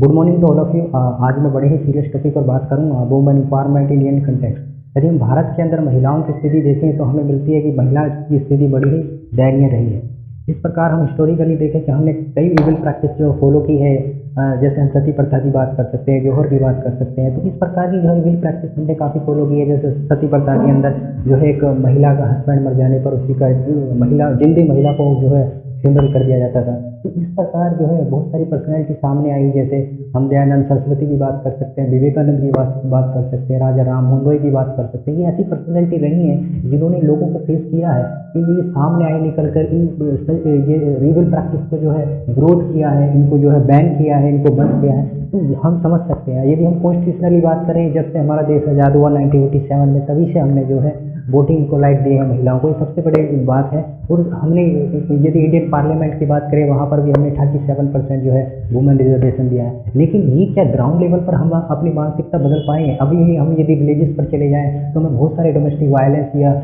Good morning to all of you. आज मैं बड़े ही सीरियस टॉपिक पर बात करूँगा, वुमेन एम्पावरमेंट इंडियन कंटेक्स्ट। यदि हम भारत के अंदर महिलाओं की स्थिति देखें तो हमें मिलती है कि महिला की स्थिति बड़ी ही दयनीय रही है। इस प्रकार हम हिस्टोरिकली देखें कि हमने कई लीगल प्रैक्टिस जो फॉलो की है, जैसे हम सती प्रथा की बात कर सकते हैं, जौहर की बात कर सकते हैं। तो इस प्रकार की जो है लीगल प्रैक्टिस हमने काफ़ी फॉलो की है। जैसे सती प्रथा के अंदर जो है एक महिला का हस्बैंड मर जाने पर उसी का महिला जिंदी महिला को जो है फ्यूनरल कर दिया जाता था। तो इस प्रकार जो है बहुत सारी पर्सनैलिटी सामने आई, जैसे हम दयानंद सरस्वती की बात कर सकते हैं, विवेकानंद की बात कर सकते हैं, राजा राम मोहन रॉय की बात कर सकते हैं। ये ऐसी पर्सनैलिटी रही हैं जिन्होंने लोगों को फेस किया है, कि ये सामने आए निकल कर ये लीगल प्रैक्टिस को जो है विरोध किया है, इनको जो है बैन किया है, इनको बंद किया है। तो हम समझ सकते हैं। यदि हम कॉन्स्टिट्यूशनली बात करें, जब से हमारा देश आज़ाद हुआ 1987 में, तभी से हमने जो है वोटिंग को राइट दी है महिलाओं को। ये सबसे बड़ी बात है। और हमने यदि इंडियन पार्लियामेंट की बात करें, वहाँ पर भी हमने 37% जो है वुमेन रिजर्वेशन दिया है। लेकिन ये क्या ग्राउंड लेवल पर हम अपनी मानसिकता बदल पाए हैं? अभी हम यदि विलेजेस पर चले जाएं तो हमें बहुत सारे डोमेस्टिक वायलेंस या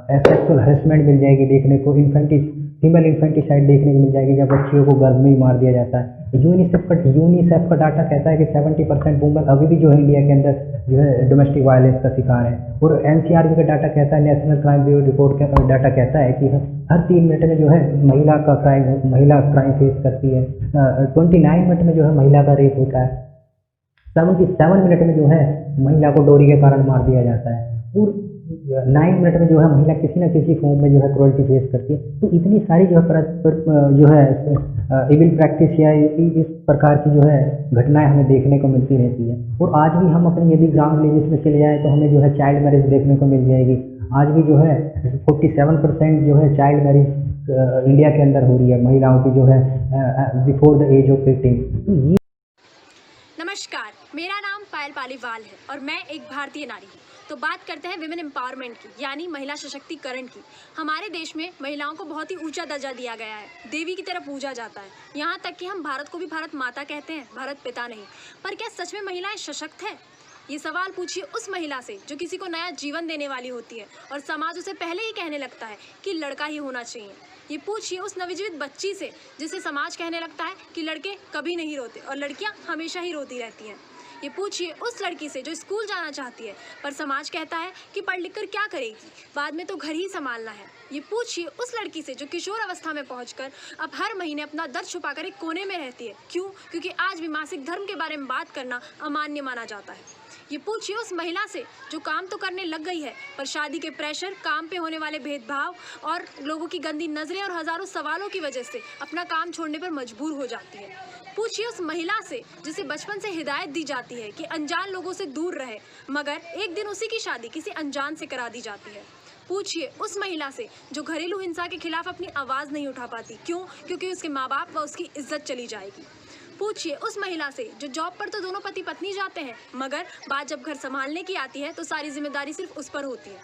सेक्सुअल हरेसमेंट मिल जाएगी देखने को, फीमेल इन्फेंटिसाइड देखने को मिल जाएगी, जब बच्चियों को गर्भ में ही मार दिया जाता है। यूनिसेफ का डाटा कहता है कि 70% वुमेन अभी भी जो है इंडिया के अंदर जो है डोमेस्टिक वायलेंस का शिकार है। और NCRB का डाटा कहता है, नेशनल क्राइम ब्यूरो रिपोर्ट का डाटा कहता है कि हर 3 मिनट में जो है महिला क्राइम फेस करती है। 29 मिनट में जो है महिला का रेप होता है। 77 मिनट में जो है महिला को डोरी के कारण मार दिया जाता है। और 9 मिनट में जो है महिला किसी न किसी फॉर्म में जो है क्रूरल्टी फेस करती है। तो इतनी सारी जो है इविल प्रैक्टिस या इस प्रकार की जो है घटनाएं हमें देखने को मिलती रहती है। और आज भी हम अपने यदि ग्राम विलेजेस में चले जाएँ तो हमें जो है चाइल्ड मैरिज देखने को मिल जाएगी। आज भी जो है 47% जो है चाइल्ड मैरिज इंडिया के अंदर हो रही है, महिलाओं की जो है बिफोर द एज ऑफ 18। तो ये नमस्कार, मेरा नाम पायल पालीवाल है और मैं एक भारतीय नारी हूँ। तो बात करते हैं विमेन एम्पावरमेंट की, यानी महिला सशक्तिकरण की। हमारे देश में महिलाओं को बहुत ही ऊंचा दर्जा दिया गया है, देवी की तरह पूजा जाता है। यहाँ तक कि हम भारत को भी भारत माता कहते हैं, भारत पिता नहीं। पर क्या सच में महिलाएं सशक्त हैं? ये सवाल पूछिए उस महिला से जो किसी को नया जीवन देने वाली होती है और समाज उसे पहले ही कहने लगता है कि लड़का ही होना चाहिए। ये पूछिए उस नवजीवित बच्ची से जिसे समाज कहने लगता है कि लड़के कभी नहीं रोते और लड़कियां हमेशा ही रोती रहती हैं। ये पूछिए उस लड़की से जो स्कूल जाना चाहती है पर समाज कहता है कि पढ़ लिख कर क्या करेगी, बाद में तो घर ही संभालना है। ये पूछिए उस लड़की से जो किशोर अवस्था में पहुंचकर अब हर महीने अपना दर्द छुपाकर एक कोने में रहती है। क्यों? क्योंकि आज भी मासिक धर्म के बारे में बात करना अमान्य माना जाता है। ये पूछिए उस महिला से जो काम तो करने लग गई है पर शादी के प्रेशर, काम पे होने वाले भेदभाव और लोगों की गंदी नजरें और हजारों सवालों की वजह से अपना काम छोड़ने पर मजबूर हो जाती है। पूछिए उस महिला से जिसे बचपन से हिदायत दी जाती है कि अनजान लोगों से दूर रहे, मगर एक दिन उसी की शादी किसी अनजान से करा दी जाती है। पूछिए उस महिला से जो घरेलू हिंसा के खिलाफ अपनी आवाज नहीं उठा पाती। क्यों? क्योंकि उसके माँ बाप व उसकी इज्जत चली जाएगी। पूछिए उस महिला से जो जॉब पर तो दोनों पति पत्नी जाते हैं, मगर बात जब घर संभालने की आती है तो सारी जिम्मेदारी सिर्फ उस पर होती है।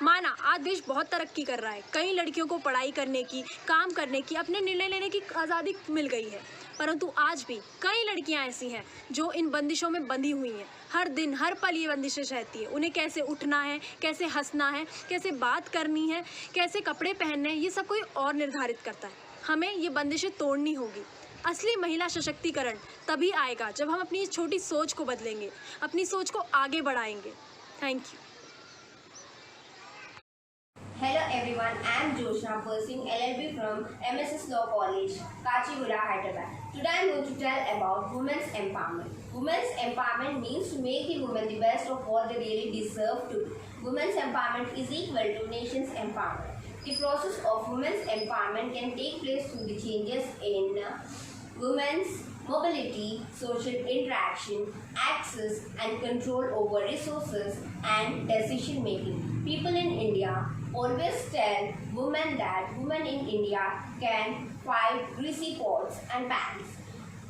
माना आज देश बहुत तरक्की कर रहा है, कई लड़कियों को पढ़ाई करने की, काम करने की, अपने निर्णय लेने की आज़ादी मिल गई है, परंतु आज भी कई लड़कियां ऐसी हैं जो इन बंदिशों में बंधी हुई हैं। हर दिन हर पल ये बंदिशें रहती है। उन्हें कैसे उठना है, कैसे हंसना है, कैसे बात करनी है, कैसे कपड़े पहनने हैं, ये सब कोई और निर्धारित करता है। हमें ये बंदिशें तोड़नी होगी। असली महिला सशक्तिकरण तभी आएगा जब हम अपनी इस छोटी सोच को बदलेंगे, अपनी सोच को आगे बढ़ाएंगे। Thank you. Hello everyone, I am Joshna pursuing LLB from MSS Law College, Kachigura, Hyderabad. Today I am going to tell about women's empowerment. Women's empowerment means to make the women the best of what they really deserve to be. Women's empowerment is equal to nation's empowerment. The process of women's empowerment can take place through the changes in women's mobility, social interaction, access and control over resources and decision making. People in India always tell women that women in India can fight greasy pots and pans.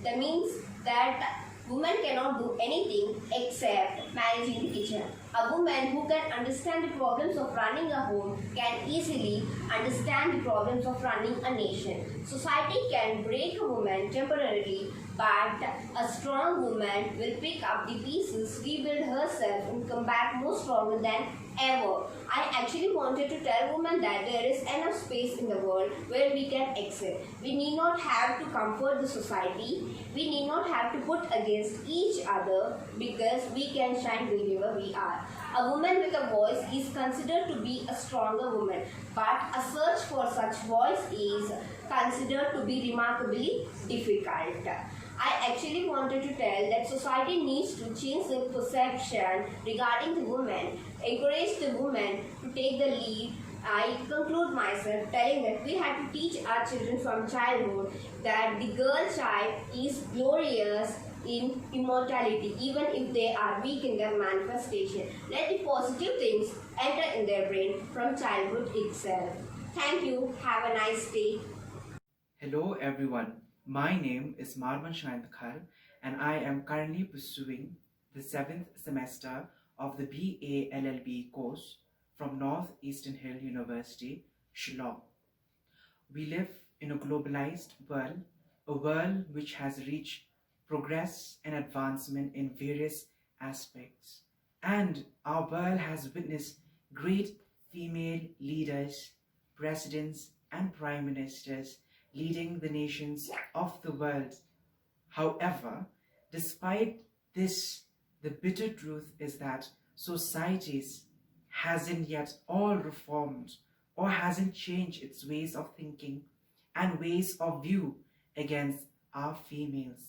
That means that women cannot do anything except managing the kitchen. A woman who can understand the problems of running a home can easily understand the problems of running a nation. Society can break a woman temporarily, but a strong woman will pick up the pieces, rebuild herself, and come back more stronger than ever. I actually wanted to tell women that there is enough space in the world where we can excel. We need not have to comfort the society. We need not have to put against each other because we can shine wherever we are. A woman with a voice is considered to be a stronger woman, but a search for such voice is considered to be remarkably difficult. I actually wanted to tell that society needs to change the perception regarding the woman, encourage the woman to take the lead. I conclude myself telling that we have to teach our children from childhood that the girl child is glorious in immortality, even if they are weak in their manifestation. Let the positive things enter in their brain from childhood itself. Thank you. Have a nice day. Hello everyone, my name is Marwan Shaindakhar and I am currently pursuing the 7th semester of the BA LLB course from Northeastern Hill University, Shillong. We live in a globalized world, a world which has reached progress and advancement in various aspects. And our world has witnessed great female leaders, presidents and prime ministers leading the nations of the world. However, despite this, the bitter truth is that societies hasn't yet all reformed or hasn't changed its ways of thinking and ways of view against our females.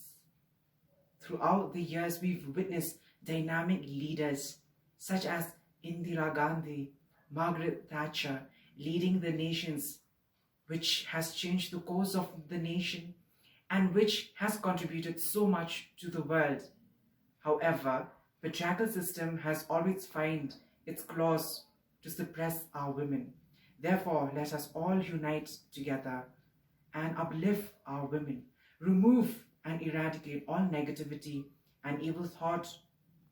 Throughout the years, we've witnessed dynamic leaders such as Indira Gandhi, Margaret Thatcher leading the nations, which has changed the course of the nation and which has contributed so much to the world. However, patriarchal system has always found its claws to suppress our women. Therefore, let us all unite together and uplift our women, remove and eradicate all negativity and evil thought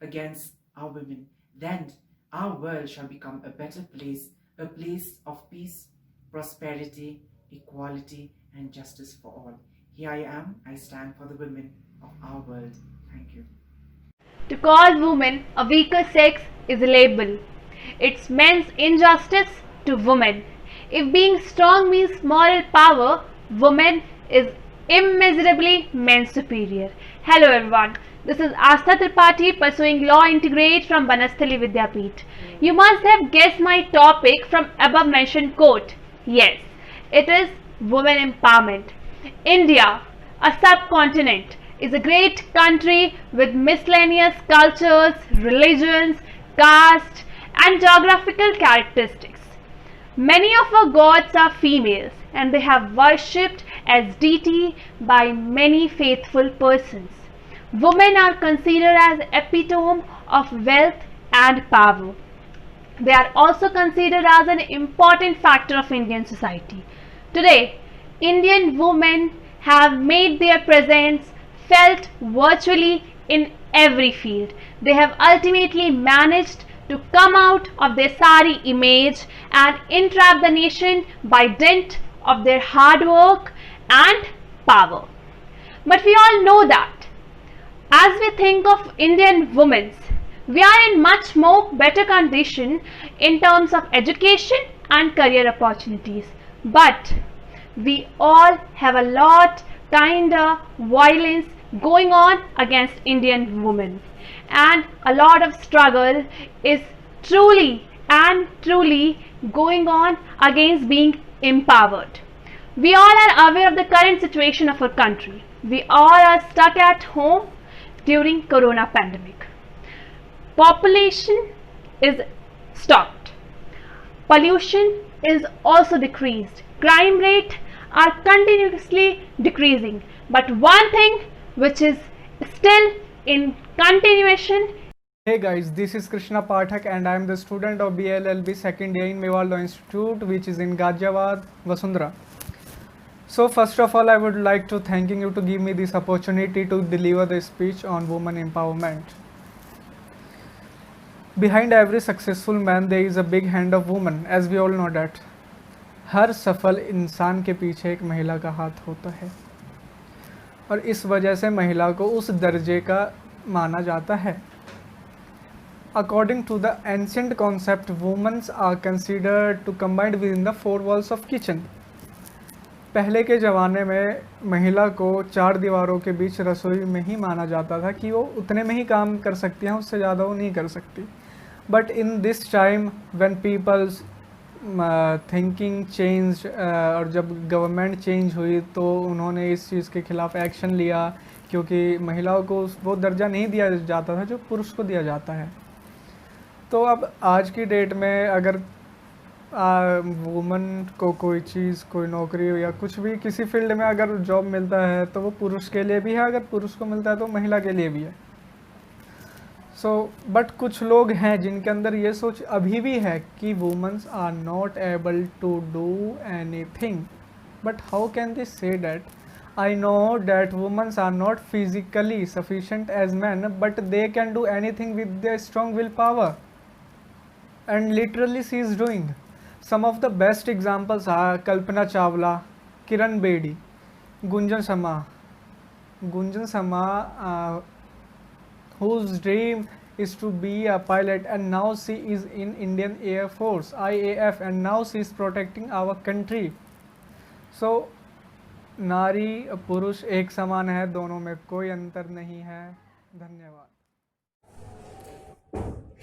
against our women. Then our world shall become a better place, a place of peace, prosperity, equality, and justice for all. Here I am, I stand for the women of our world. Thank you. To call women a weaker sex is a label. It's men's injustice to women. If being strong means moral power, woman is immeasurably men's superior. Hello everyone, this is Astha Tripathi pursuing Law Integrate from Banasthali Vidyapeeth. You must have guessed my topic from above mentioned quote. Yes, it is women empowerment. India, a subcontinent, is a great country with miscellaneous cultures, religions, caste and geographical characteristics. Many of our gods are females and they have worshipped as deity by many faithful persons. Women are considered as epitome of wealth and power. They are also considered as an important factor of Indian society. Today, Indian women have made their presence felt virtually in every field. They have ultimately managed to come out of their sari image and entrap the nation by dint of their hard work and power. But we all know that as we think of Indian women, we are in much more better condition in terms of education and career opportunities. But we all have a lot kind of violence going on against Indian women, and a lot of struggle is truly going on against being empowered. We all are aware of the current situation of our country. We all are stuck at home during corona pandemic. Population is stopped. Pollution is also decreased. Crime rate are continuously decreasing. But one thing which is still in continuation. Hey guys, this is Krishna Pathak and I am the student of BLLB second year in Mewar Law Institute, which is in Ghaziabad, Vasundhara. So first of all, I would like to thanking you to give me this opportunity to deliver the speech on women empowerment. Behind every successful man there is a big hand of woman, as we all know that. हर सफल इंसान के पीछे एक महिला का हाथ होता है और इस वजह से महिला को उस दर्जे का माना जाता है. According to the ancient concept, women are considered to combined within the four walls of kitchen. पहले के ज़माने में महिला को चार दीवारों के बीच रसोई में ही माना जाता था कि वो उतने में ही काम कर सकती हैं, उससे ज़्यादा वो नहीं कर सकती. But in this time when peoples thinking change और जब गवर्नमेंट चेंज हुई तो उन्होंने इस चीज़ के खिलाफ एक्शन लिया, क्योंकि महिलाओं को वो दर्जा नहीं दिया जाता था जो पुरुष को दिया जाता है. तो अब आज की डेट में अगर वुमन को कोई चीज़, कोई नौकरी या कुछ भी किसी फील्ड में अगर जॉब मिलता है तो वो पुरुष के लिए भी है, अगर पुरुष को मिलता है तो महिला के लिए भी है. बट कुछ लोग हैं जिनके अंदर ये सोच अभी भी है कि womens are not able to do anything. But how can they say that? I know that womens are not physically sufficient as man, but they can do anything with their strong willpower, and literally she is doing. Some of the best examples are Kalpana Chawla, Kiran Bedi, Gunjan Sama, whose dream is to be a pilot, and now she is in Indian Air Force, IAF, and now she is protecting our country. So नारी पुरुष एक समान है, दोनों में कोई अंतर नहीं है. धन्यवाद.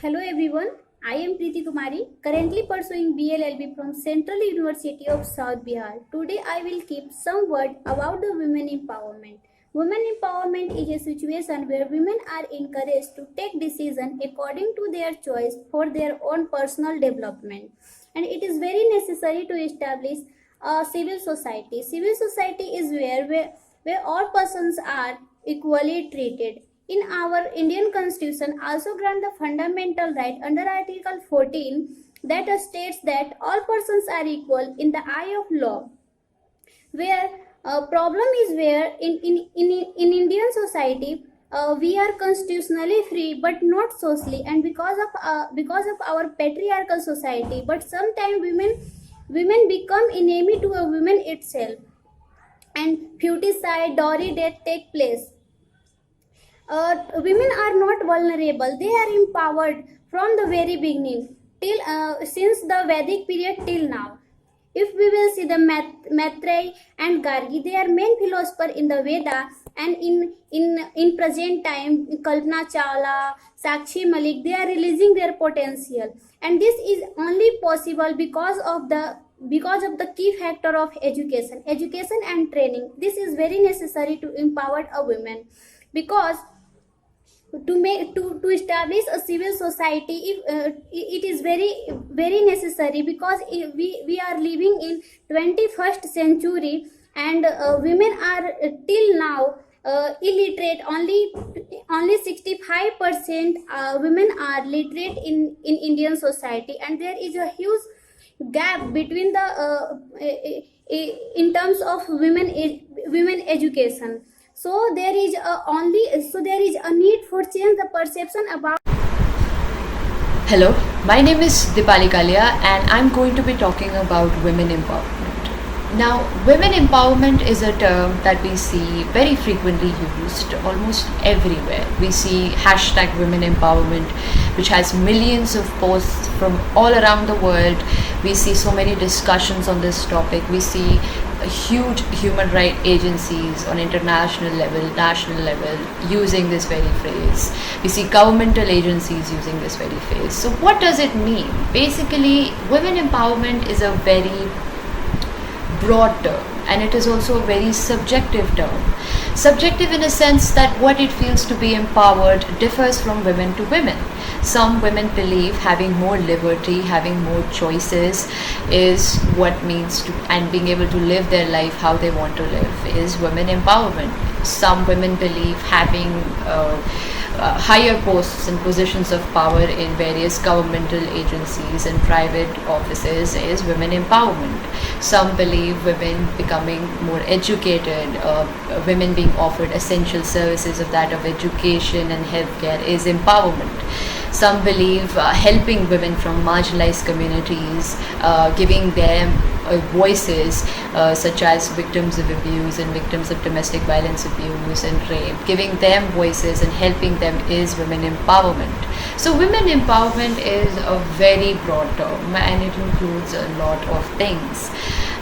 Hello everyone, I am Preeti Kumari, currently pursuing BLLB from Central University of South Bihar. Today I will keep some word about the women empowerment. Women empowerment is a situation where women are encouraged to take decisions according to their choice for their own personal development. And it is very necessary to establish a civil society. Civil society is where all persons are equally treated. In our Indian Constitution also grant the fundamental right under Article 14 that states that all persons are equal in the eye of law. Where problem is where in Indian society we are constitutionally free but not socially, and because of our patriarchal society, but sometimes women become enemy to a woman itself, and feudicide, dowry death take place. Women are not vulnerable, they are empowered from the very beginning till since the Vedic period till now. If we will see the Maitreyi and Gargi, they are main philosophers in the Veda, and in present time Kalpana Chawla, Sakshi Malik, they are releasing their potential, and this is only possible because of the key factor of education and training. This is very necessary to empower a woman, because to establish a civil society, it is very necessary, because we are living in 21st century, and women are till now illiterate. Only 65% women are literate in Indian society, and there is a huge gap between the in terms of women education. So there is a need for change the perception about. Hello, my name is Dipali Kalia and I'm going to be talking about women empowerment. Now, women empowerment is a term that we see very frequently used almost everywhere. We see hashtag women empowerment, which has millions of posts from all around the world. We see so many discussions on this topic. We see huge human rights agencies on international level, national level using this very phrase. We see governmental agencies using this very phrase. So what does it mean? Basically, women empowerment is a very broad term, and it is also a very subjective term. Subjective in a sense that what it feels to be empowered differs from women to women. Some women believe having more liberty, having more choices is what means to, and being able to live their life how they want to live is women empowerment. Some women believe having higher posts and positions of power in various governmental agencies and private offices is women empowerment. Some believe women becoming more educated, women being offered essential services of that of education and healthcare is empowerment. Some believe helping women from marginalized communities, giving them voices such as victims of abuse and victims of domestic violence abuse and rape, giving them voices and helping them is women empowerment. So women empowerment is a very broad term and it includes a lot of things.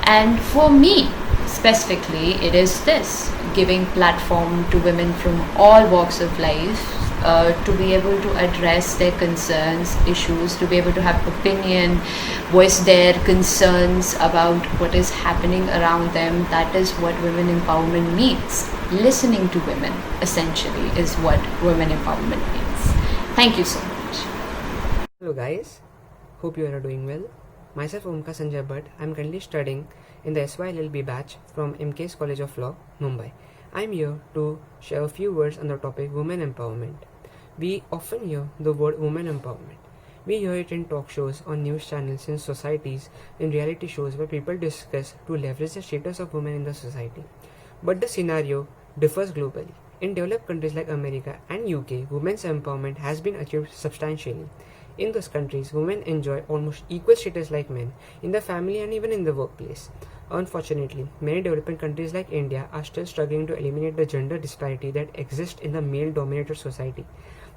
And for me, specifically, it is this: giving platform to women from all walks of life to be able to address their concerns, issues, to be able to have opinion, voice their concerns about what is happening around them. That is what women empowerment means. Listening to women, essentially, is what women empowerment means. Thank you so much. Hello guys, hope you are doing well. Myself Omkar Sanjay Bhatt. I am currently studying in the SYLLB batch from MKS College of Law, Mumbai. I am here to share a few words on the topic women empowerment. We often hear the word women empowerment. We hear it in talk shows, on news channels, in societies, in reality shows where people discuss to leverage the status of women in the society. But the scenario differs globally. In developed countries like America and UK, women's empowerment has been achieved substantially. In those countries, women enjoy almost equal status like men in the family and even in the workplace. Unfortunately, many developing countries like India are still struggling to eliminate the gender disparity that exists in the male-dominated society,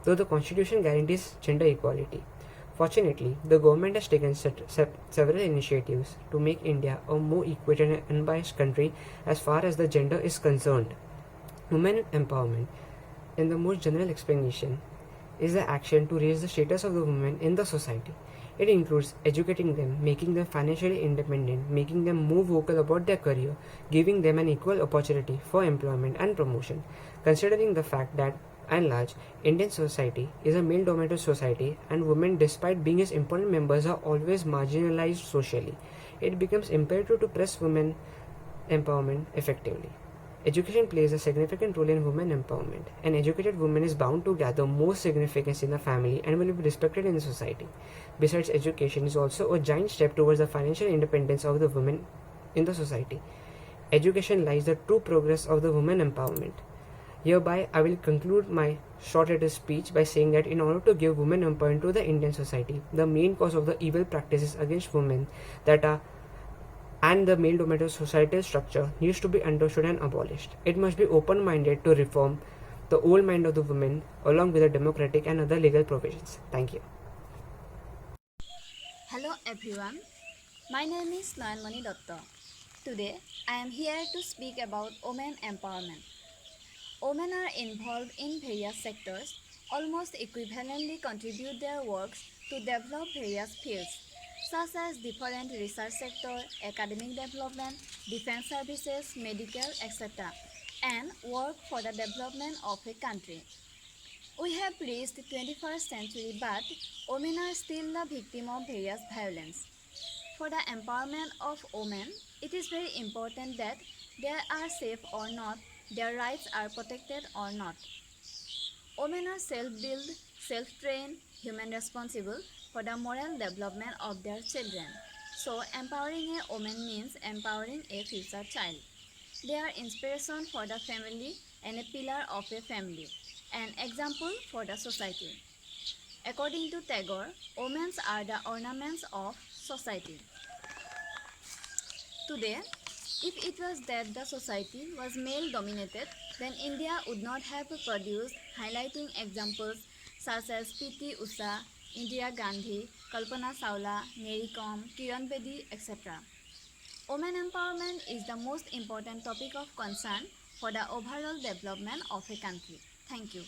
though the constitution guarantees gender equality. Fortunately, the government has taken several initiatives to make India a more equal and unbiased country as far as the gender is concerned. Women empowerment, in the most general explanation, is the action to raise the status of the women in the society. It includes educating them, making them financially independent, making them more vocal about their career, giving them an equal opportunity for employment and promotion. Considering the fact that, and large, Indian society is a male-dominated society and women, despite being its important members, are always marginalized socially, it becomes imperative to press women empowerment effectively. Education plays a significant role in women empowerment. An educated woman is bound to gather more significance in the family and will be respected in the society. Besides, education is also a giant step towards the financial independence of the women in the society. Education lies the true progress of the women empowerment. Hereby, I will conclude my short little speech by saying that in order to give women empowerment to the Indian society, the main cause of the evil practices against women and the male-dominated societal structure needs to be understood and abolished. It must be open-minded to reform the old mind of the women along with the democratic and other legal provisions. Thank you. Hello everyone, my name is Nayanmani Datta. Today I am here to speak about women empowerment. Women are involved in various sectors, almost equivalently contribute their works to develop various fields, such as different research sector, academic development, defense services, medical, etc., and work for the development of a country. We have reached the 21st century, but women are still the victim of various violence. For the empowerment of women, it is very important that they are safe or not, their rights are protected or not. Women are self-built, self-trained, human responsible for the moral development of their children. So, empowering a woman means empowering a future child. They are inspiration for the family and a pillar of a family, an example for the society. According to Tagore, women are the ornaments of society. Today, if it was that the society was male-dominated, then India would not have produced highlighting examples such as P.T. Usha, Indira Gandhi, Kalpana Chawla, Mary Kom, Kiran Bedi, etc. Women empowerment is the most important topic of concern for the overall development of a country. Thank you.